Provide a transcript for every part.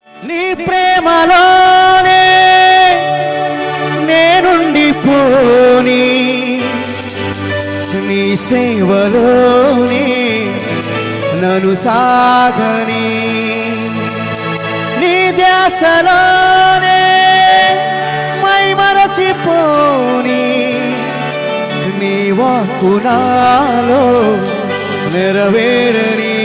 నీ ప్రేమలోనే నేనుండిపోని, నీ సేవలోనే నన్ను సాగని, నీ ధ్యాసలోనే మైమరచిపోని, నీ వాక్కు నాలో నెరవేరని.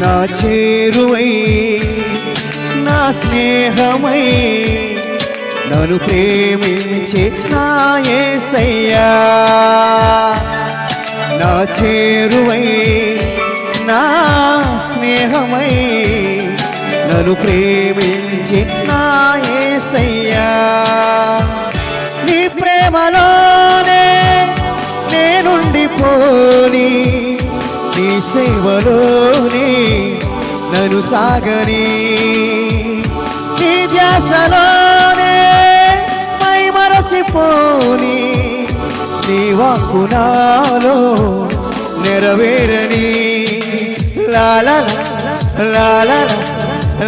నా చేరువై నా స్నేహమై నన్ను ప్రేమించే నా యేసయ్యా, నా చేరువై నా స్నేహమై నన్ను ప్రేమించే నా యేసయ్యా, నీ ప్రేమలోనే నేనుండిపోని, నీ సేవలోనే నన్ను సాగని, నీ ధ్యాసలోనే మైమరచిపోని, నీ వాక్కు నాలో నెరవేరని. లాలా లాలా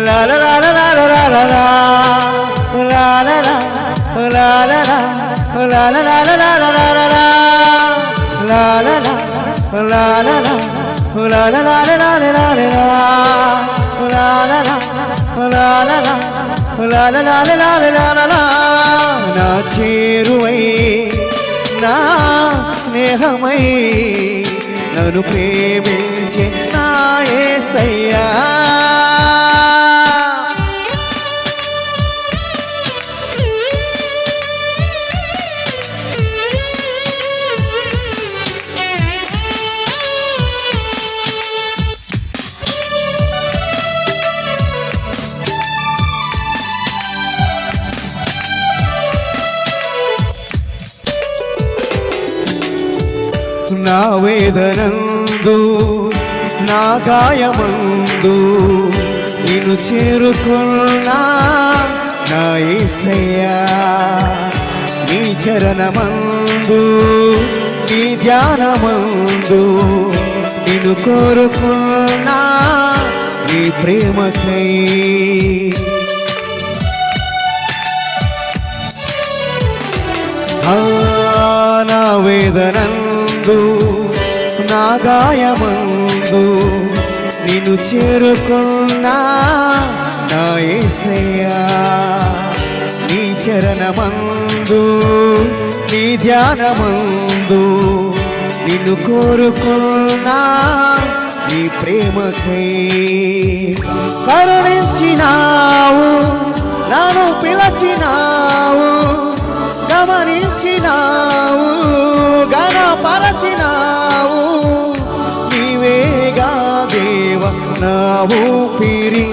లాలా లాలా లాలా లాలా లాలా లాలా లాలా లాలా లాలా. నా చేరువై నా స్నేహమై నన్ను ప్రేమించే నా యేసయ్యా, నా వేదనందు నా గాయమందు నిన్ను చేరుకున్నా నా యేసయ్యా, నీ చరణమందు నీ ధ్యానమందు నిన్ను కోరుకున్నా నీ ప్రేమకై. నా వేదనందు నా గాయమందు నిన్ను చేరుకున్నా నా యేసయ్యా, నీ చరణమందు నీ ధ్యానమందు నిన్ను కోరుకున్నా నీ ప్రేమకై. కరుణించినావు నన్ను పిలచినావు, గమనించినావు గణపరచినావు, నీవేగా దేవ నా ఊపిరి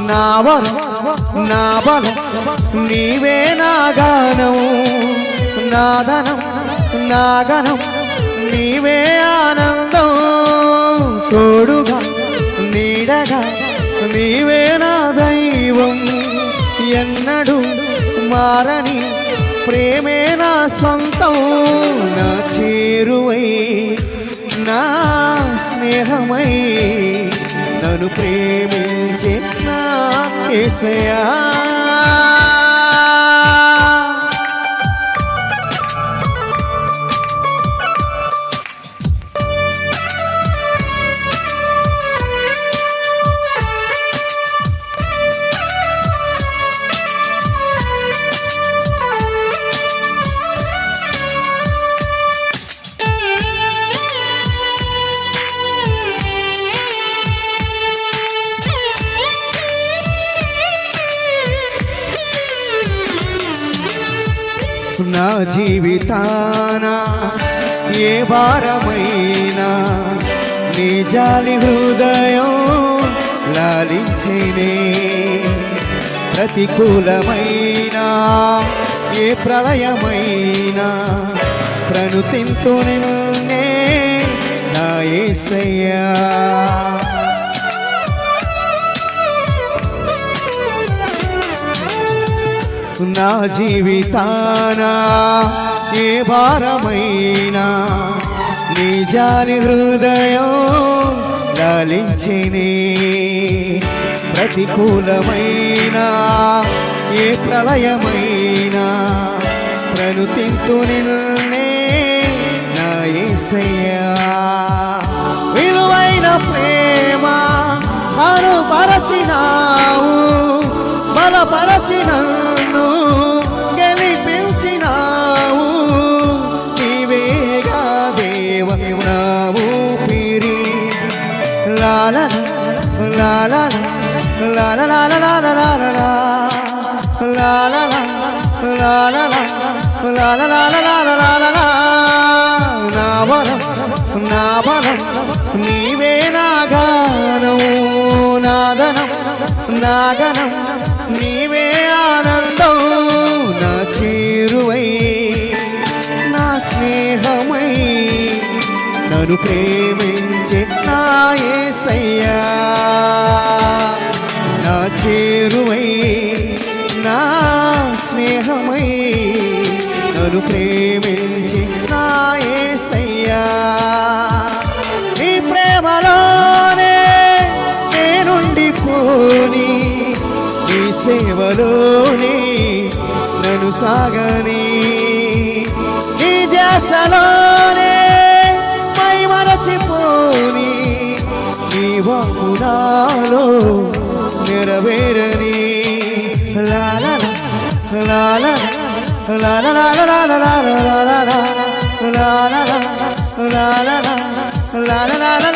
నా వరం నా బలం, నీవే నా గానం నా ధనం నా గణం, నీవే ఆనందం తోడుగా నీడగా, నీవే నా దైవం ఎన్నడూ మారని ప్రేమే నా సొంతం, నా చేరువై నా స్నేహమై నన్ను ప్రేమించే నా యేసయ్యా. నా జీవితాన ఏ భారమైనా నీ జాలి హృదయం లాలించేనే ప్రతికూలమైన ఏ ప్రళయమైనా ప్రణుతింతు నిన్నే నా యేసయ్యా నా జీవితాన ఏ భారమైనా నీ జాలి హృదయం లాలించేనే ప్రతికూలమైన ఏ ప్రళయమైనా ప్రణుతింతు నిన్నే నా యేసయ్యా విలువైన ప్రేమ కనుపరచినావు బలపరచి నన్ను గెలిపించినావు నీవేగా దేవ నా ఊపిరి లాల లాల లాల లాల లాల లాల లాల లాల లాల లాల లాల నా బలం నా బలం నీవే నా గానం నాదనం నాగనం నీవే ఆనందం నా చేరువై నా స్నేహమై నన్ను ప్రేమించే నా యేసయ్యా నా చేరువై నా స్నేహమై నన్ను ప్రేమించే నా యేసయ్యా నీ ప్రేమలోనే నేనుండిపోని నీ సేవలోనే నన్ను సాగని నీ ధ్యాసలోనే మై మరచిపోని నీ వాకునాలో నెరవేరని లాల లాల లాల లాల లాల లాల లాల లాల లాల లాల లాల